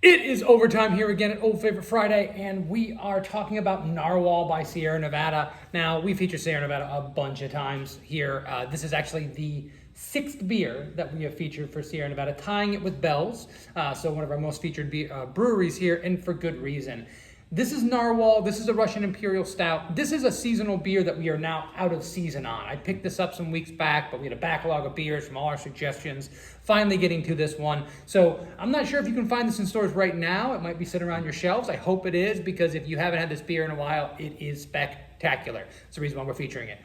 It is overtime here again at Old Favorite Friday, and we are talking about Narwhal by Sierra Nevada. Now, we feature Sierra Nevada a bunch of times here. This is actually the sixth beer that we have featured for Sierra Nevada, tying it with Bell's, so one of our most featured breweries here, and for good reason. This is Narwhal. This is a Russian Imperial Stout. This is a seasonal beer that we are now out of season on. I picked this up some weeks back, but we had a backlog of beers from all our suggestions. Finally getting to this one. So I'm not sure if you can find this in stores right now. It might be sitting around your shelves. I hope it is, because if you haven't had this beer in a while, it is spectacular. It's the reason why we're featuring it.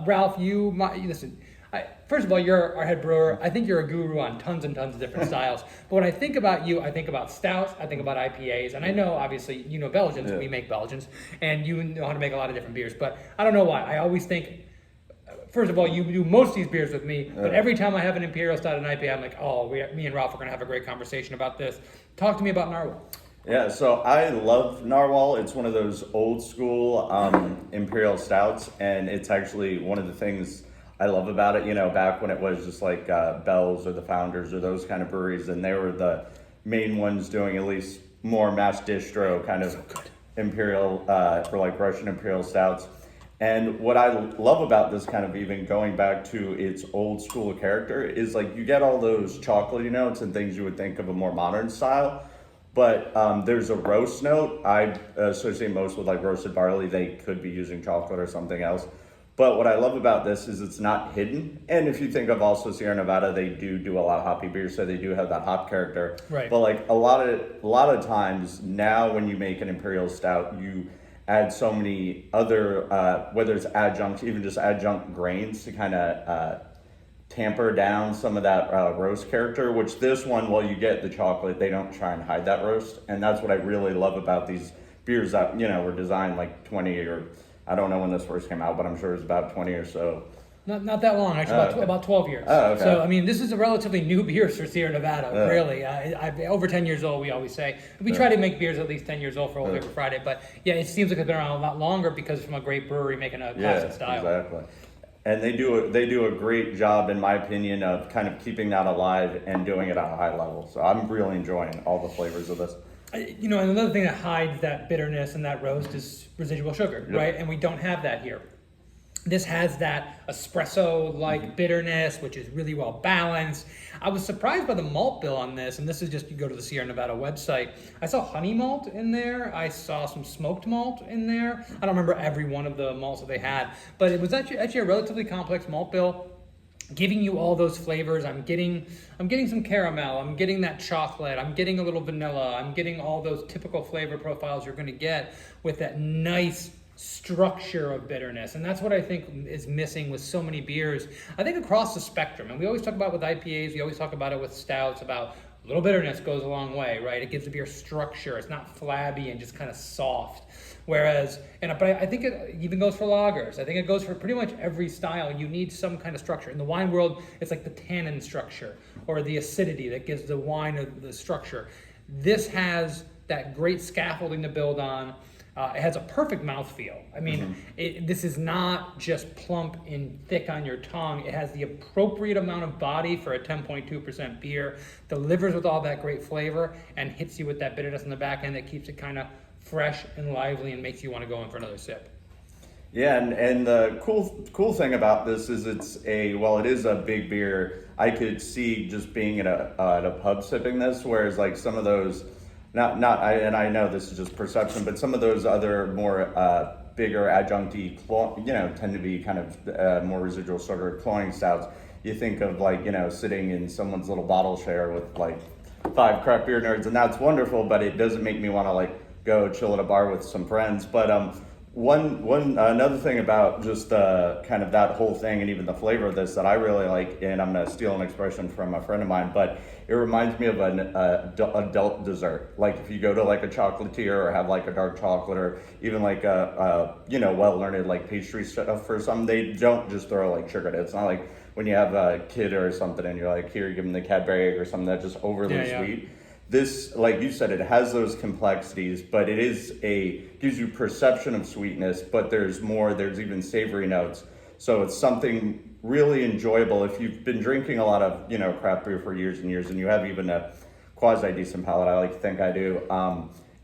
Ralph, listen. First of all, you're our head brewer. I think you're a guru on tons and tons of different styles. But when I think about you, I think about stouts, I think about IPAs, and I know, obviously, you know Belgians. Yeah. We make Belgians, and you know how to make a lot of different beers. But I don't know why. I always think, first of all, you do most of these beers with me, but every time I have an Imperial Stout and IPA, I'm like, me and Ralph are going to have a great conversation about this. Talk to me about Narwhal. Yeah, so I love Narwhal. It's one of those old school Imperial Stouts, and it's actually one of the things I love about it. You know, back when it was just like Bell's or the Founders or those kind of breweries, and they were the main ones doing at least more mass distro kind of Imperial, for like Russian Imperial Stouts. And what I love about this, kind of even going back to its old school character, is like you get all those chocolatey notes and things you would think of a more modern style. But there's a roast note. I associate most with like roasted barley. They could be using chocolate or something else. But what I love about this is it's not hidden. And if you think of also Sierra Nevada, they do a lot of hoppy beers, so they do have that hop character. Right. But like a lot of times now, when you make an Imperial Stout, you add so many other, whether it's adjuncts, even just adjunct grains to kind of tamper down some of that roast character, which this one, while you get the chocolate, they don't try and hide that roast. And that's what I really love about these beers that, you know, were designed like 20 or, I don't know when this first came out, but I'm sure it's about 20 or so. Not that long, actually, about 12 years. Oh, okay. So, I mean, this is a relatively new beer for Sierra Nevada, really. Over 10 years old, we always say. We try to make beers at least 10 years old for Old Favorite Friday, but yeah, it seems like it's been around a lot longer because it's from a great brewery making a classic style. Exactly. And they do a great job, in my opinion, of kind of keeping that alive and doing it at a high level. So I'm really enjoying all the flavors of this. You know, and another thing that hides that bitterness and that roast is residual sugar, right? And we don't have that here. This has that espresso-like bitterness, which is really well balanced. I was surprised by the malt bill on this, and this is just, you go to the Sierra Nevada website. I saw honey malt in there. I saw some smoked malt in there. I don't remember every one of the malts that they had, but it was actually a relatively complex malt bill, giving you all those flavors. I'm getting some caramel, I'm getting that chocolate, I'm getting a little vanilla, I'm getting all those typical flavor profiles you're going to get with that nice structure of bitterness. And that's what I think is missing with so many beers, I think, across the spectrum. And we always talk about with IPAs, we always talk about it with stouts, about a little bitterness goes a long way, right? It gives the beer structure. It's not flabby and just kind of soft. Whereas, but I think it even goes for lagers. I think it goes for pretty much every style. You need some kind of structure. In the wine world, it's like the tannin structure or the acidity that gives the wine the structure. This has that great scaffolding to build on. It has a perfect mouthfeel. I mean, this is not just plump and thick on your tongue. It has the appropriate amount of body for a 10.2% beer, delivers with all that great flavor, and hits you with that bitterness in the back end that keeps it kind of fresh and lively and makes you want to go in for another sip. Yeah, and the cool thing about this is it is a big beer. I could see just being at a pub sipping this, whereas like some of those, and I know this is just perception, but some of those other more bigger adjuncty, tend to be kind of more residual sugar cloying stouts. You think of like, sitting in someone's little bottle share with like 5 craft beer nerds, and that's wonderful, but it doesn't make me want to like go chill at a bar with some friends. But another thing about just kind of that whole thing and even the flavor of this that I really like, and I'm going to steal an expression from a friend of mine, but it reminds me of an adult dessert. Like if you go to like a chocolatier or have like a dark chocolate or even like a well-learned like pastry stuff for some, they don't just throw like sugar in it. It's not like when you have a kid or something and you're like, here, you give them the Cadbury egg or something that's just overly sweet. This, like you said, it has those complexities, but it gives you perception of sweetness, but there's even savory notes. So it's something really enjoyable. If you've been drinking a lot of, craft beer for years and years, and you have even a quasi decent palate. I like to think I do.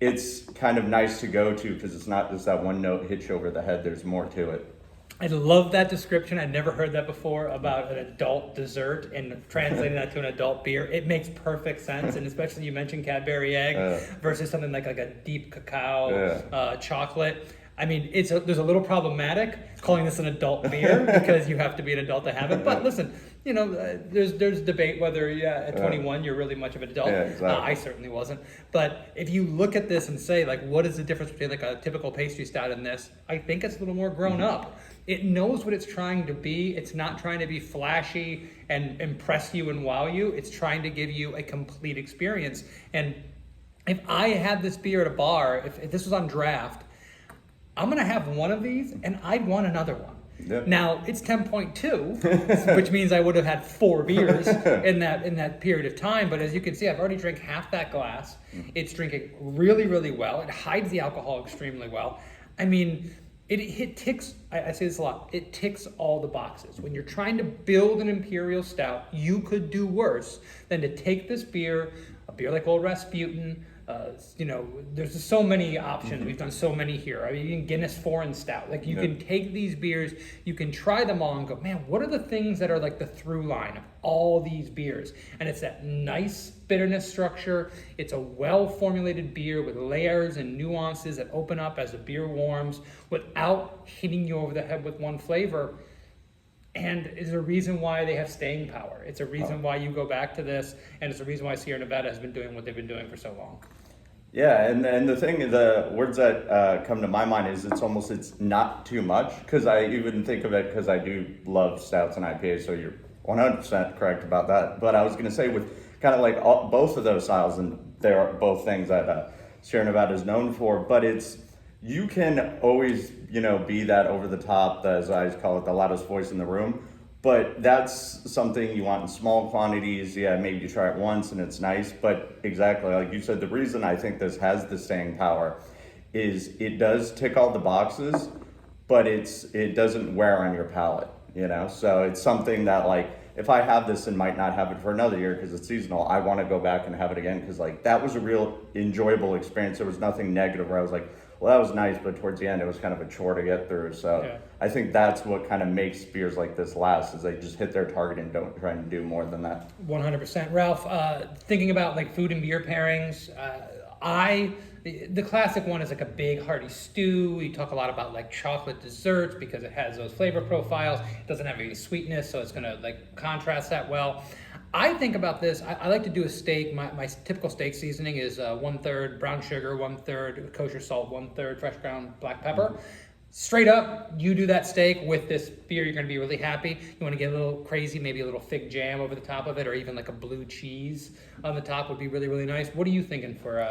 It's kind of nice to go to because it's not just that one note hit you over the head. There's more to it. I love that description. I'd never heard that before about an adult dessert and translating that to an adult beer. It makes perfect sense, and especially you mentioned Cadbury egg versus something like a deep cacao chocolate. I mean, there's a little problematic calling this an adult beer because you have to be an adult to have it. But listen, you know, there's debate whether at 21 you're really much of an adult. Yeah, exactly. I certainly wasn't. But if you look at this and say, like, what is the difference between like a typical pastry stout and this? I think it's a little more grown up. It knows what it's trying to be. It's not trying to be flashy and impress you and wow you. It's trying to give you a complete experience. And if I had this beer at a bar, if this was on draft, I'm going to have one of these and I'd want another one. Yep. Now, it's 10.2, which means I would have had 4 beers in that period of time. But as you can see, I've already drank half that glass. It's drinking really, really well. It hides the alcohol extremely well. I mean, it ticks, I say this a lot, it ticks all the boxes. When you're trying to build an Imperial Stout, you could do worse than to take this beer, a beer like Old Rasputin, you know, there's just so many options. We've done so many here. I mean, even Guinness Foreign Stout. Like, you can take these beers, you can try them all and go, man, what are the things that are like the through line of all these beers? And it's that nice bitterness structure. It's a well-formulated beer with layers and nuances that open up as the beer warms without hitting you over the head with one flavor. And it's a reason why they have staying power. It's a reason why you go back to this, and it's a reason why Sierra Nevada has been doing what they've been doing for so long. Yeah, and the words that come to my mind is it's not too much, because I even think of it because I do love stouts and IPAs, so you're 100% correct about that. But I was going to say with kind of like both of those styles, and they are both things that Sierra Nevada is known for, but you can always, you know, be that over the top, as I call it, the loudest voice in the room. But that's something you want in small quantities. Yeah, maybe you try it once and it's nice. But exactly, like you said, the reason I think this has the staying power is it does tick all the boxes, but it doesn't wear on your palate, you know? So it's something that, like, if I have this and might not have it for another year because it's seasonal, I want to go back and have it again because, like, that was a real enjoyable experience. There was nothing negative where I was like, well, that was nice, but towards the end, it was kind of a chore to get through. So I think that's what kind of makes beers like this last, is they just hit their target and don't try and do more than that. 100%. Ralph, thinking about like food and beer pairings, the classic one is like a big hearty stew. We talk a lot about like chocolate desserts because it has those flavor profiles. It doesn't have any sweetness, so it's gonna like contrast that well. I think about this, I like to do a steak. My typical steak seasoning is 1/3 brown sugar, 1/3 kosher salt, 1/3 fresh ground black pepper. Straight up, you do that steak with this beer, you're gonna be really happy. You wanna get a little crazy, maybe a little fig jam over the top of it, or even like a blue cheese on the top would be really, really nice. What are you thinking for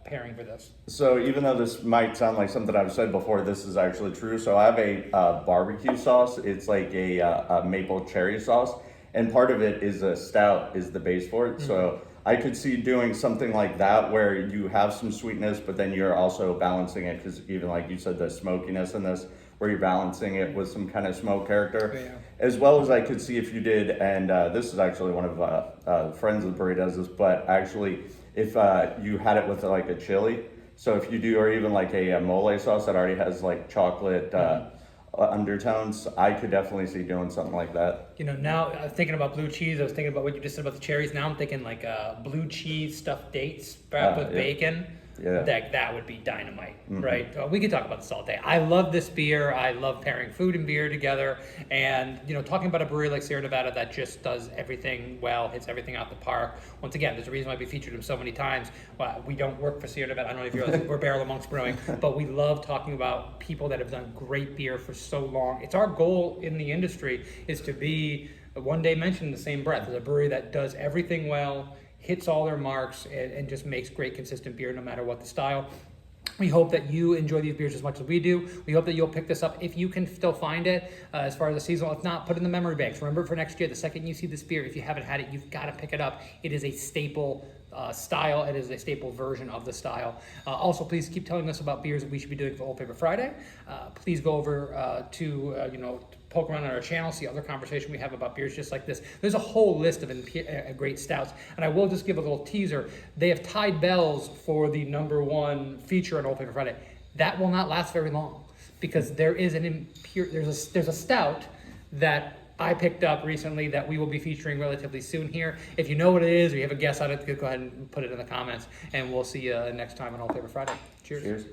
pairing for this? So even though this might sound like something I've said before, this is actually true. So I have a barbecue sauce. It's like a maple cherry sauce. And part of it is a stout is the base for it. So I could see doing something like that where you have some sweetness, but then you're also balancing it, because even like you said, the smokiness in this, where you're balancing it with some kind of smoke character. As well as I could see if you did, and this is actually one of friends of the brewery does this, but actually if you had it with like a chili. So if you do, or even like a mole sauce that already has like chocolate undertones, I could definitely see doing something like that. You know, now I'm thinking about blue cheese. I was thinking about what you just said about the cherries. Now I'm thinking like blue cheese stuffed dates wrapped with bacon. Yeah. That would be dynamite, right? We could talk about this all day. I love this beer. I love pairing food and beer together. And, you know, talking about a brewery like Sierra Nevada that just does everything well, hits everything out the park. Once again, there's a reason why we featured them so many times. Well, we don't work for Sierra Nevada. I don't know if you realize we're Barrel Amongst Brewing, but we love talking about people that have done great beer for so long. It's our goal in the industry is to be one day mentioned in the same breath as a brewery that does everything well, hits all their marks, and just makes great consistent beer no matter what the style. We hope that you enjoy these beers as much as we do. We hope that you'll pick this up if you can still find it as far as the seasonal. If not, put it in the memory banks. Remember for next year, the second you see this beer, if you haven't had it, you've got to pick it up. It is a staple style. It is a staple version of the style. Also, please keep telling us about beers that we should be doing for Old Paper Friday. Please go over to poke around on our channel, see other conversation we have about beers just like this. There's a whole list of great stouts, and I will just give a little teaser. They have tied bells for the #1 feature on Old Paper Friday. That will not last very long because there is there's a stout that I picked up recently that we will be featuring relatively soon here. If you know what it is or you have a guess on it, go ahead and put it in the comments, and we'll see you next time on Old Paper Friday. Cheers. Cheers.